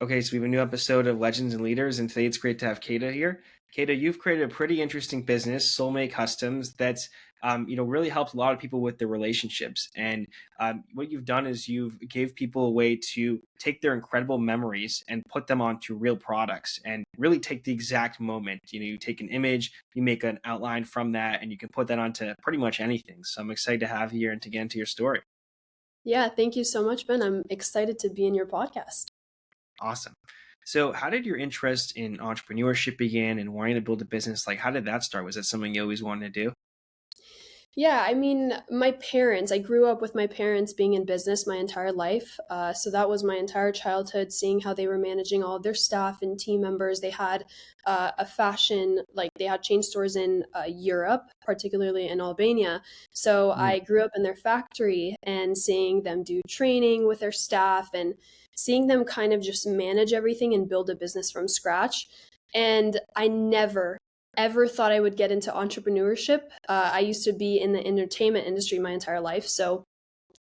Okay, so we have a new episode of Legends and Leaders, and today it's great to have Keida here. Keida, you've created a pretty interesting business, Soulmate Customs, that's really helped a lot of people with their relationships. And what you've done is you've gave people a way to take their incredible memories and put them onto real products and really take the exact moment. You take an image, you make an outline from that, and you can put that onto pretty much anything. So I'm excited to have you here and to get into your story. Yeah, thank you so much, Ben. I'm excited to be in your podcast. Awesome. So, how did your interest in entrepreneurship begin and wanting to build a business? Like, how did that start? Was that something you always wanted to do? Yeah, I mean, I grew up with my parents being in business my entire life. So that was my entire childhood, seeing how they were managing all of their staff and team members. They had they had chain stores in Europe, particularly in Albania. So Mm, I grew up in their factory and seeing them do training with their staff and seeing them kind of just manage everything and build a business from scratch. And I never ever thought I would get into entrepreneurship. I used to be in the entertainment industry my entire life, so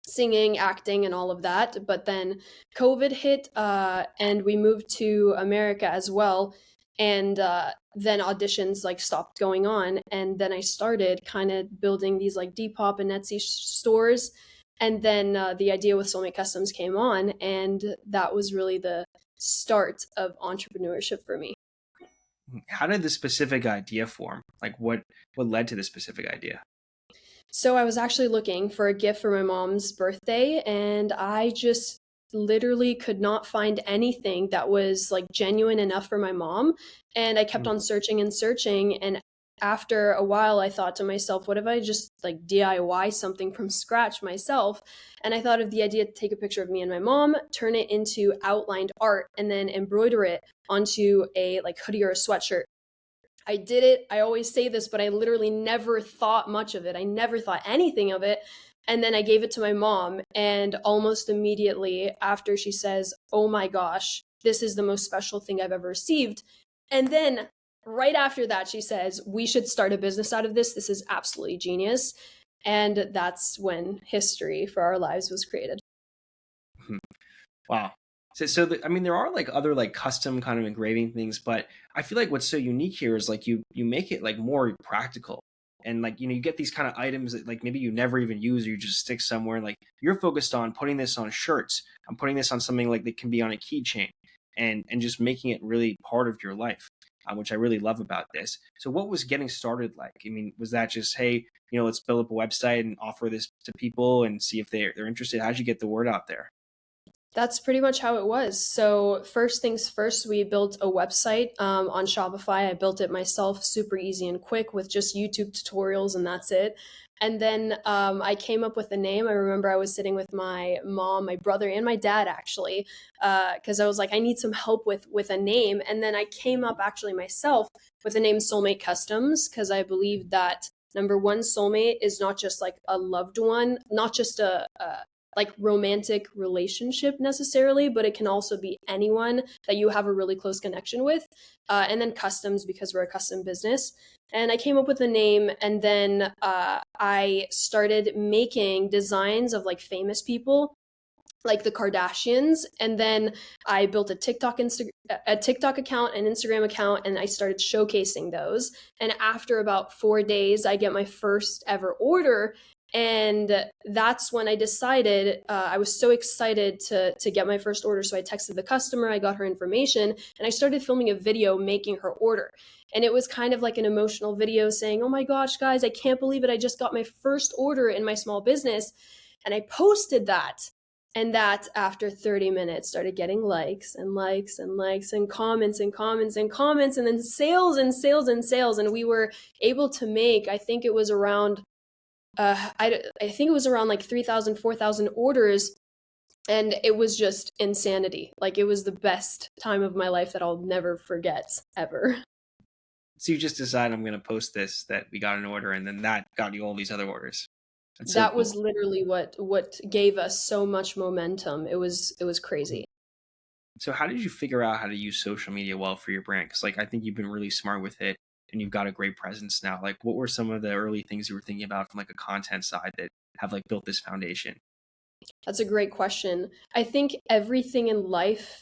singing, acting, and all of that. But then COVID hit, and we moved to America as well. And then auditions like stopped going on, and then I started kind of building these like Depop and Etsy stores. And then the idea with Soulmate Customs came on, and that was really the start of entrepreneurship for me. how did the specific idea form? Like, what led to the specific idea? So I was actually looking for a gift for my mom's birthday, and I just literally could not find anything that was like genuine enough for my mom. And I kept Mm, on searching and searching. And after a while, I thought to myself, what if I just like DIY something from scratch myself? And I thought of the idea to take a picture of me and my mom, turn it into outlined art, and then embroider it onto a like hoodie or a sweatshirt. I did it. I always say this, but I literally never thought much of it. I never thought anything of it. And then I gave it to my mom, and almost immediately after, she says, "Oh my gosh, this is the most special thing I've ever received." And then right after that, she says, "We should start a business out of this. This is absolutely genius." And that's when history for our lives was created. mhm. Wow. I mean, there are like other like custom kind of engraving things, but I feel like what's so unique here is like you make it like more practical. And like, you get these kind of items that like maybe you never even use or you just stick somewhere. Like you're focused on putting this on shirts. I'm putting this on something like that can be on a keychain and just making it really part of your life, which I really love about this. So what was getting started like? I mean, was that just, hey, let's build up a website and offer this to people and see if they're interested? How'd you get the word out there? That's pretty much how it was. So, first things first, we built a website on Shopify. I built it myself, super easy and quick with just YouTube tutorials, and that's it. And then I came up with a name. I remember I was sitting with my mom, my brother, and my dad actually, because I was like, I need some help with a name. And then I came up actually myself with the name Soulmate Customs because I believe that number one, soulmate is not just like a loved one, not just a like romantic relationship necessarily, but it can also be anyone that you have a really close connection with. And then customs because we're a custom business. And I came up with a name, and then I started making designs of like famous people like the Kardashians, and then I built a TikTok account, an Instagram account, and I started showcasing those. And after about 4 days, I get my first ever order, and that's when I decided I was so excited to get my first order. So I texted the customer, I got her information, and I started filming a video making her order. And it was kind of like an emotional video saying, "Oh my gosh, guys, I can't believe it! I just got my first order in my small business." And I posted that, and that after 30 minutes started getting likes and likes and likes and comments and comments and comments, and then sales and sales and sales. And we were able to make, I think it was around I think it was around like 3,000, 4,000 orders, and it was just insanity. Like it was the best time of my life that I'll never forget ever. So you just decide I'm going to post this that we got an order, and then that got you all these other orders. That's so That cool. was literally what gave us so much momentum. It was Mhm. crazy. So how did you figure out how to use social media well for your brand? Because like I think you've been really smart with it, and you've got a great presence now. Like what were some of the early things you were thinking about from like a content side that have like built this foundation? That's a great question. I think everything in life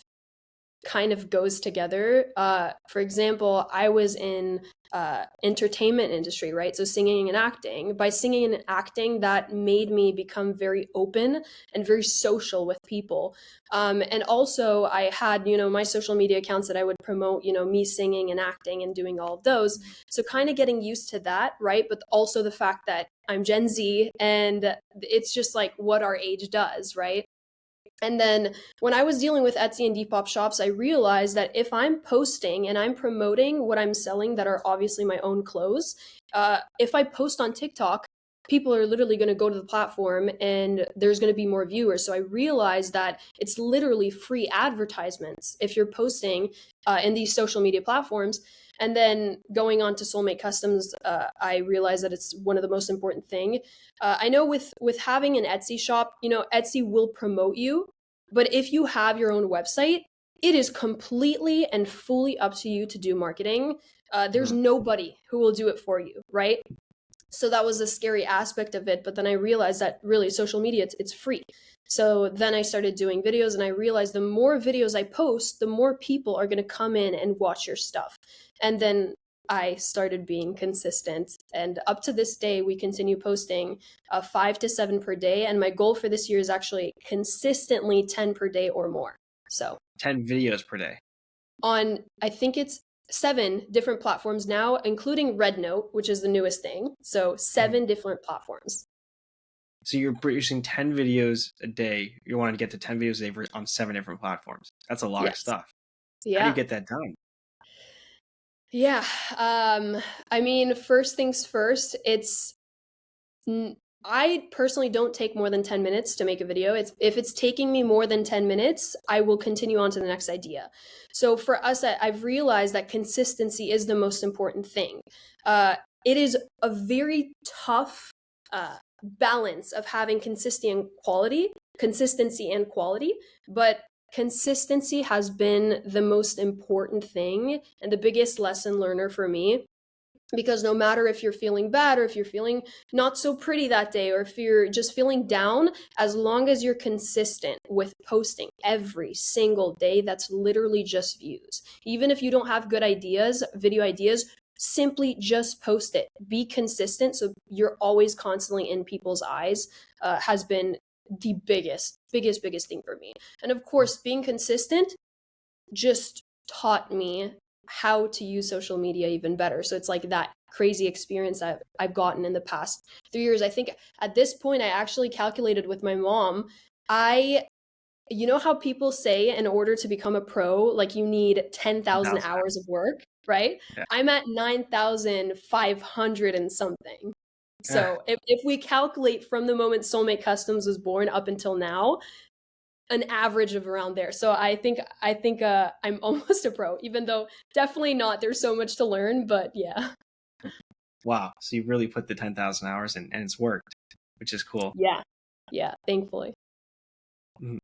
kind of goes together. For example, I was in entertainment industry, right? So singing and acting. By singing and acting, that made me become very open and very social with people. And also, I had, my social media accounts that I would promote, me singing and acting and doing all of those. So kind of getting used to that, right? But also the fact that I'm Gen Z, and it's just like what our age does, right? And then when I was dealing with Etsy and Depop shops, I realized that if I'm posting and I'm promoting what I'm selling that are obviously my own clothes, if I post on TikTok, people are literally going to go to the platform and there's going to be more viewers. So I realized that it's literally free advertisements if you're posting in these social media platforms. And then going on to Soulmate Customs, I realized that it's one of the most important thing. I know with having an Etsy shop, Etsy will promote you, but if you have your own website, it is completely and fully up to you to do marketing. There's Mhm. nobody who will do it for you, right? So that was a scary aspect of it. But then I realized that really social media, it's free. So then I started doing videos, and I realized the more videos I post, the more people are going to come in and watch your stuff. And then I started being consistent. And up to this day, we continue posting 5 to 7 per day. And my goal for this year is actually consistently 10 per day or more. So 10 videos per day. on, I think it's 7 different platforms now, including Rednote, which is the newest thing. So 7 different platforms. So you're producing 10 videos a day. You want to get to 10 videos a day on 7 different platforms. That's a lot of Yes. stuff. How do you Yeah. get that done? Yeah. I mean, first things first, I personally don't take more than 10 minutes to make a video. If it's taking me more than 10 minutes, I will continue on to the next idea. So for us, I've realized that consistency is the most important thing. It is a very tough balance of having consistency and quality, but consistency has been the most important thing and the biggest lesson learner for me, because no matter if you're feeling bad or if you're feeling not so pretty that day or if you're just feeling down, as long as you're consistent with posting every single day, that's literally just views. Even if you don't have good ideas, video ideas, simply just post it. Be consistent so you're always constantly in people's eyes, has been the biggest thing for me. And of course, being consistent just taught me how to use social media even better. So it's like that crazy experience I've gotten in the past 3 years. I think at this point, I actually calculated with my mom. You know how people say in order to become a pro, like you need 10,000 10,000 hours of work, right? Yeah. I'm at 9,500 and something. Yeah. So if we calculate from the moment Soulmate Customs was born up until now, an average of around there. So I think I'm almost a pro, even though definitely not. There's so much to learn, but yeah. Wow. So you really put the 10,000 hours in, and it's worked, which is cool. Yeah. Yeah, thankfully. Mhm.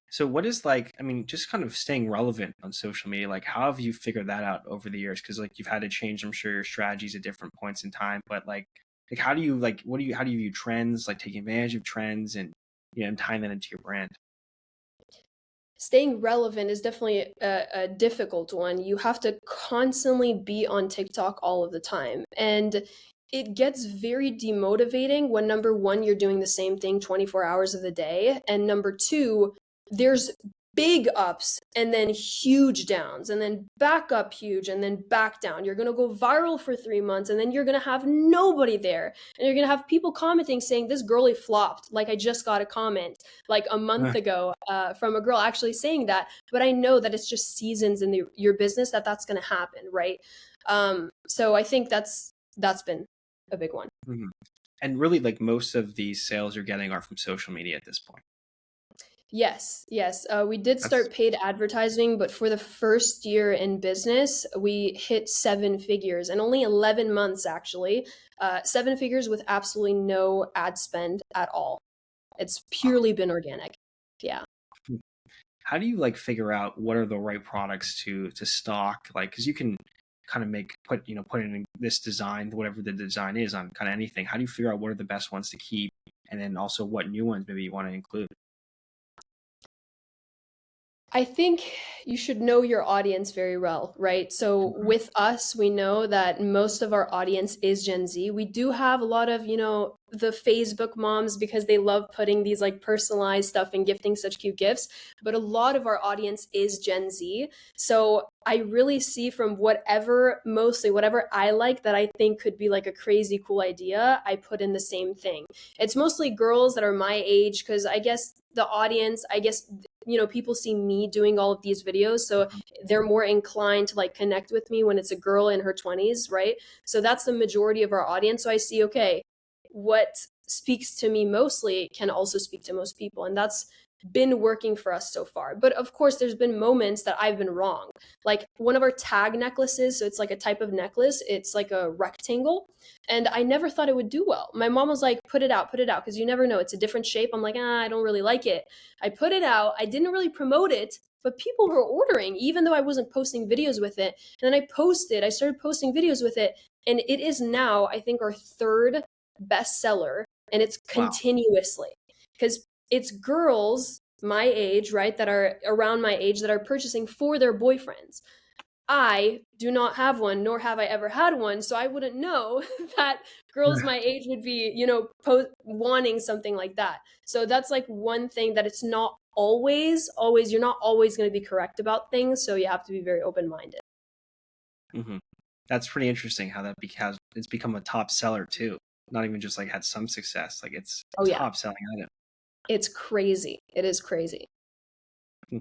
So what is like, I mean, just kind of staying relevant on social media, like how have you figured that out over the years? Because like you've had to change, I'm sure, your strategies at different points in time, but like how do you like how do you view trends, like taking advantage of trends and and tying that into your brand? Staying relevant is definitely a difficult one. You have to constantly be on TikTok all of the time. And it gets very demotivating when number one, you're doing the same thing 24 hours of the day. And number two, there's big ups and then huge downs and then back up huge and then back down. You're going to go viral for 3 months and then you're going to have nobody there. And you're going to have people commenting saying, this girly flopped. Like I just got a comment like a month ago from a girl actually saying that. But I know that it's just seasons in your business that's going to happen, right? So I think that's been a big one. Mhm. And really, like most of these sales you're getting are from social media at this point. Yes, yes. We did That's start paid advertising, but for the first year in business, we hit 7 figures and only 11 months actually. 7 figures with absolutely no ad spend at all. It's wow. purely been organic. Yeah. How do you like figure out what are the right products to stock? Like, because you can kind of put in this design, whatever the design is on kind of anything. How do you figure out what are the best ones to keep, and then also what new ones maybe you want to include? I think you should know your audience very well, right? So Mhm. with us, we know that most of our audience is Gen Z. We do have a lot of, the Facebook moms because they love putting these like personalized stuff and gifting such cute gifts, but a lot of our audience is Gen Z. So I really see from mostly whatever I like that I think could be like a crazy cool idea, I put in the same thing. It's mostly girls that are my age because I guess the audience, people see me doing all of these videos, so they're more inclined to like connect with me when it's a girl in her 20s, right? So that's the majority of our audience. So I see, okay, what speaks to me mostly can also speak to most people, and that's been working for us so far. But of course there's been moments that I've been wrong. Like one of our tag necklaces, so it's like a type of necklace, it's like a rectangle, and I never thought it would do well. My mom was like, put it out because you never know, it's a different shape. I'm like, I don't really like it. I put it out. I didn't really promote it, but people were ordering, even though I wasn't posting videos with it. And then I started posting videos with it. And it is now, I think, our third bestseller. And it's Wow. continuously because it's girls my age, right, that are around my age that are purchasing for their boyfriends. I do not have one, nor have I ever had one, so I wouldn't know that girls my age would be, wanting something like that. So that's like one thing that it's not always, you're not always going to be correct about things, so you have to be very open minded. Hmm. That's pretty interesting how because it's become a top seller too. Not even just like had some success, like it's Oh, a yeah. top selling item. It's crazy. It is crazy. Hmm.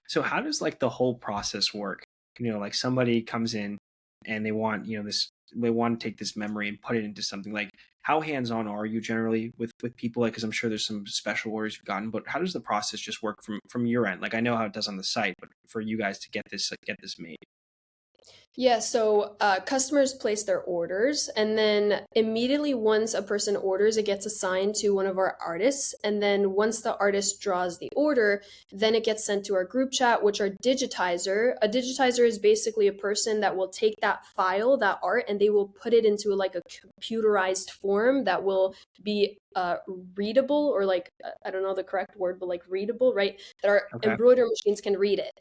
So how does like the whole process work? Like somebody comes in and they want, they want to take this memory and put it into something. Like how hands-on are you generally with people? Like, because I'm sure there's some special orders you've gotten, but how does the process just work from your end? Like I know how it does on the site, but for you guys to get this made. Yeah, so customers place their orders, and then immediately once a person orders, it gets assigned to one of our artists. And then once the artist draws the order, then it gets sent to our group chat, which are digitizer. A digitizer is basically a person that will take that file, that art, and they will put it into like a computerized form that will be readable, or like, I don't know the correct word, but like readable, right? That our Okay. embroider machines can read it,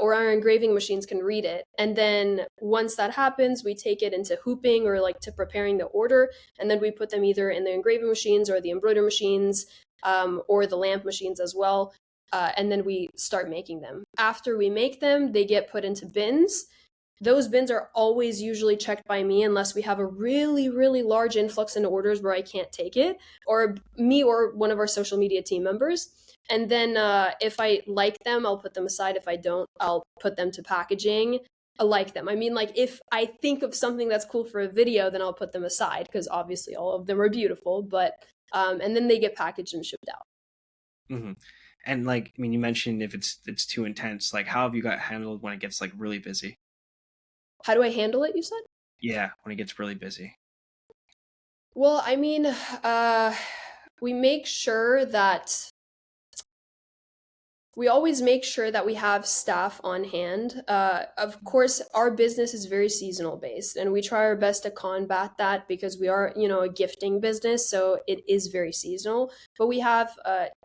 or our engraving machines can read it. And then once that happens, we take it into hooping or like to preparing the order. And then we put them either in the engraving machines or the embroider machines, or the lamp machines as well. And then we start making them. After we make them, they get put into bins. Those bins are always usually checked by me unless we have a really, really large influx in orders where I can't take it, or me or one of our social media team members. And then if I like them, I'll put them aside. If I don't, I'll put them to packaging. I like them. I mean, like if I think of something that's cool for a video, then I'll put them aside because obviously all of them are beautiful. But and then they get packaged and shipped out. Hmm. And like, I mean, you mentioned if it's too intense, like how have you got handled when it gets like really busy? How do I handle it? You said. Yeah, when it gets really busy. Well, I mean, we make sure that we always make sure that we have staff on hand. Of course, our business is very seasonal based, and we try our best to combat that because we are, a gifting business, so it is very seasonal. But we have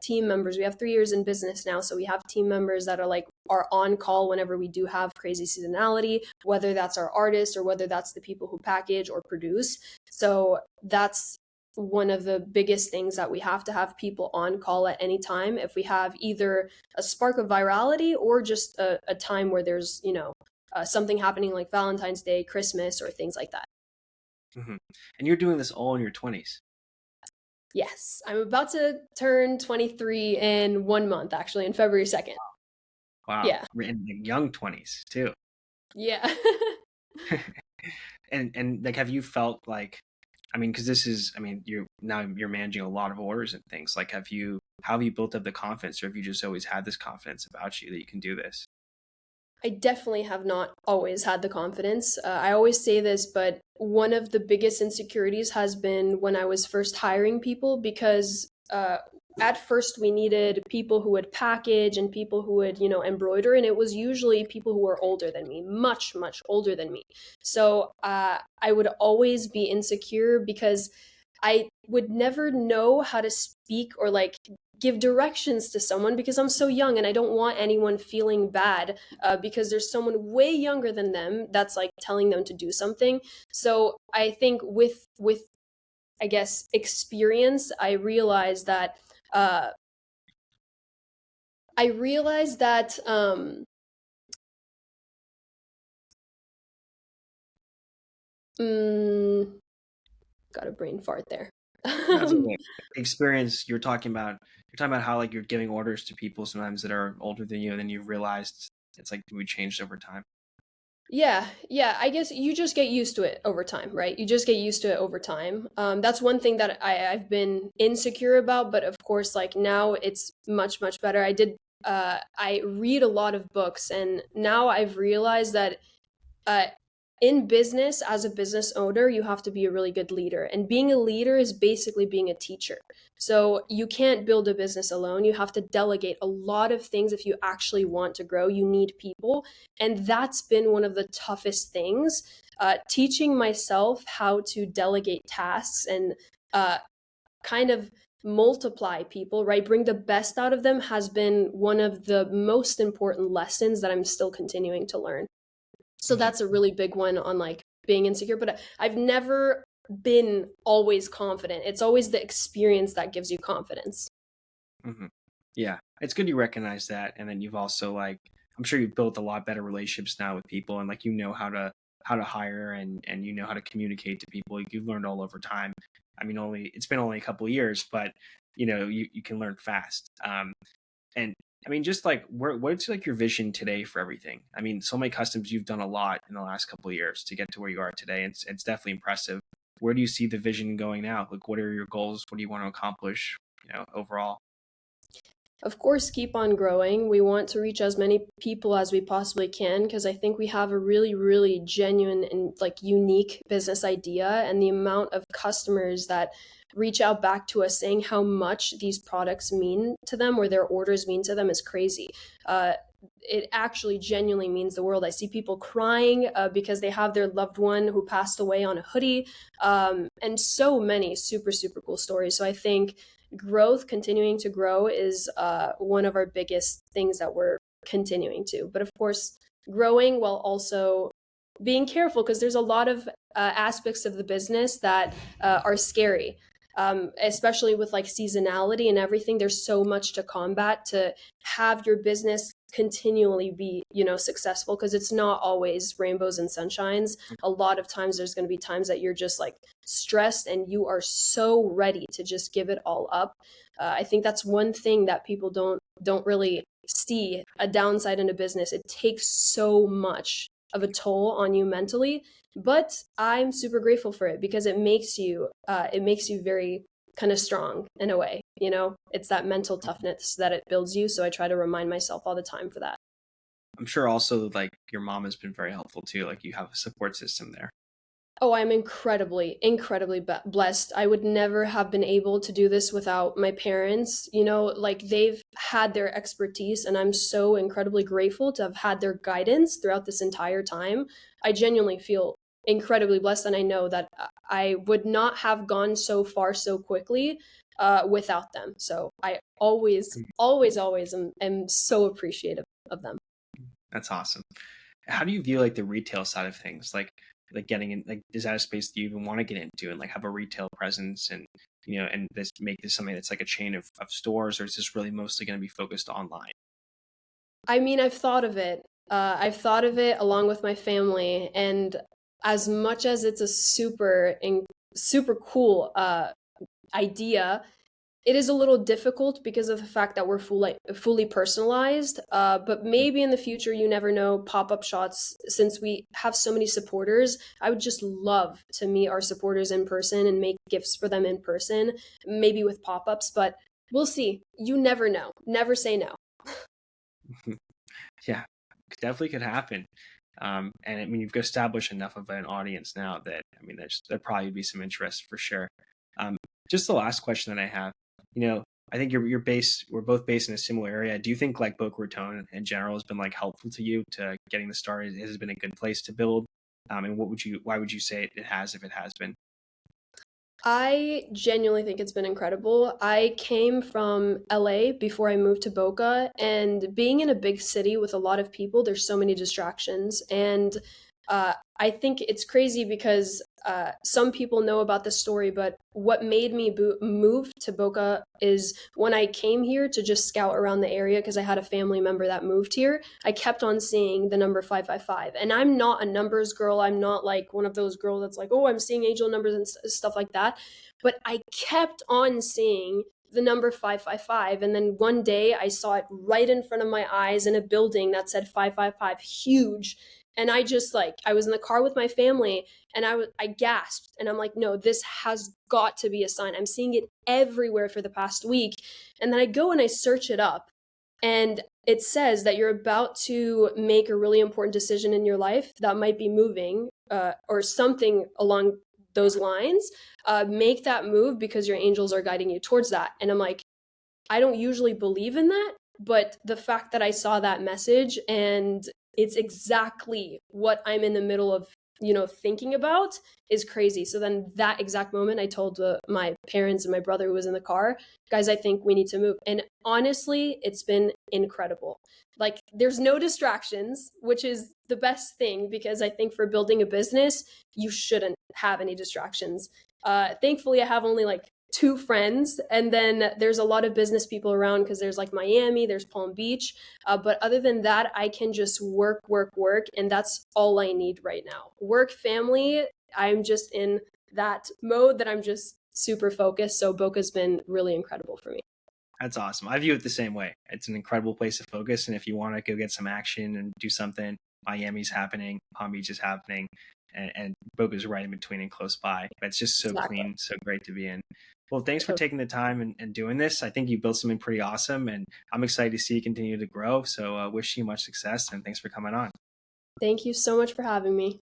team members. We have 3 years in business now, so we have team members that are on call whenever we do have crazy seasonality, whether that's our artists or whether that's the people who package or produce. So that's one of the biggest things, that we have to have people on call at any time if we have either a spark of virality or just a time where there's something happening like Valentine's Day, Christmas, or things like that. Hmm. And you're doing this all in your 20s. Yes, I'm about to turn 23 in 1 month, actually, in February 2nd. Wow, Yeah. in the young 20s too. Yeah. And like, have you felt like, I mean, because this is, I mean, you're managing a lot of orders and things. Like, how have you built up the confidence, or have you just always had this confidence about you that you can do this? I definitely have not always had the confidence. I always say this, but one of the biggest insecurities has been when I was first hiring people, because at first we needed people who would package and people who would, embroider, and it was usually people who were older than me, much, much older than me. So I would always be insecure because I would never know how to speak or like give directions to someone because I'm so young and I don't want anyone feeling bad because there's someone way younger than them that's like telling them to do something. So I think with I guess experience, uh, I realized that mm, got a brain fart there. That's okay. Experience you're talking about how like you're giving orders to people sometimes that are older than you, and then you realized it's like we changed over time. Yeah, yeah. I guess you just get used to it over time, right? You just get used to it over time. That's one thing that I've been insecure about, but of course, like now it's much, much better. I read a lot of books, and now I've realized that uh, in business, as a business owner, you have to be a really good leader. And being a leader is basically being a teacher. So you can't build a business alone. You have to delegate a lot of things if you actually want to grow. You need people. And that's been one of the toughest things. Teaching myself how to delegate tasks and uh, kind of multiply people, right? Bring the best out of them has been one of the most important lessons that I'm still continuing to learn. So Mhm, that's a really big one on like being insecure, but I've never been always confident. It's always the experience that gives you confidence. mhm. Yeah, it's good you recognize that, and then you've also like I'm sure you've built a lot better relationships now with people, and like you know how to hire and you know how to communicate to people. You've learned all over time. I mean, only it's been only a couple of years, but you know you can learn fast. And I mean, just like what's like your vision today for everything? I mean, Soulmate Customs, you've done a lot in the last couple of years to get to where you are today. It's definitely impressive. Where do you see the vision going now? Like, what are your goals? What do you want to accomplish? You know, overall. Of course, keep on growing. We want to reach as many people as we possibly can because I think we have a really, really genuine and like unique business idea. And the amount of customers that reach out back to us saying how much these products mean to them or their orders mean to them is crazy. Uh, it actually genuinely means the world. I see people crying because they have their loved one who passed away on a hoodie, and so many super, super cool stories. So I think growth, continuing to grow, is one of our biggest things that we're continuing to. But of course, growing while also being careful because there's a lot of aspects of the business that are scary. Especially with like seasonality and everything, there's so much to combat to have your business continually be successful because it's not always rainbows and sunshines. A lot of times there's going to be times that you're just like stressed and you are so ready to just give it all up. I think that's one thing that people don't really see a downside in a business. It takes so much of a toll on you mentally, but I'm super grateful for it because it makes you very kind of strong in a way. It's that mental toughness that it builds you. So I try to remind myself all the time for that. I'm sure also like your mom has been very helpful too. Like you have a support system there. Oh, I'm incredibly, incredibly blessed. I would never have been able to do this without my parents. Like they've had their expertise, and I'm so incredibly grateful to have had their guidance throughout this entire time. I genuinely feel incredibly blessed, and I know that I would not have gone so far so quickly without them. So I always, Mm, always, always am so appreciative of them. that's awesome. How do you view like the retail side of things? Like getting in like is that a space that you even want to get into and like have a retail presence and and this make this something that's like a chain of stores, or is this really mostly going to be focused online? I mean, I've thought of it. I've thought of it along with my family, and as much as it's a super cool idea, it is a little difficult because of the fact that we're fully personalized. But maybe in the future, you never know. Pop-up shots, since we have so many supporters, I would just love to meet our supporters in person and make gifts for them in person, maybe with pop-ups. But we'll see. You never know. Never say no. Yeah, definitely could happen. And I mean, you've established enough of an audience now that I mean, there'd probably be some interest for sure. Um, just the last question that I have, I think you're based. We're both based in a similar area. Do you think like Boca Raton in general has been like helpful to you to getting the start? Has it been a good place to build? And why would you say it has if it has been? I genuinely think it's been incredible. I came from LA before I moved to Boca, and being in a big city with a lot of people, there's so many distractions. And I think it's crazy because some people know about this story, but what made me move to Boca is when I came here to just scout around the area because I had a family member that moved here. I kept on seeing the number 555. And I'm not a numbers girl. I'm not like one of those girls that's like, oh, I'm seeing angel numbers and stuff like that. But I kept on seeing the number 555. And then one day I saw it right in front of my eyes in a building that said 555, huge. And I just like, I was in the car with my family and I gasped and I'm like, no, this has got to be a sign. I'm seeing it everywhere for the past week. And then I go and I search it up, and it says that you're about to make a really important decision in your life that might be moving, or something along those lines. Make that move because your angels are guiding you towards that. And I'm like, I don't usually believe in that, but the fact that I saw that message and it's exactly what I'm in the middle of, thinking about is crazy. So then that exact moment, I told my parents and my brother who was in the car, guys, I think we need to move. And honestly, it's been incredible. Like, there's no distractions, which is the best thing because I think for building a business, you shouldn't have any distractions. Thankfully, I have only like two friends, and then there's a lot of business people around because there's like Miami, there's Palm Beach, but other than that I can just work, and that's all I need right now. Work, family, I'm just in that mode that I'm just super focused. So Boca's been really incredible for me. That's awesome. I view it the same way. It's an incredible place to focus. And if you want to go get some action and do something, Miami's happening, Palm Beach is happening, and Boca's right in between and close by. But it's just so Exactly. clean, so great to be in. Well, thanks for So taking the time and doing this. I think you built something pretty awesome, and I'm excited to see you continue to grow. So wish you much success, and thanks for coming on. thank you so much for having me.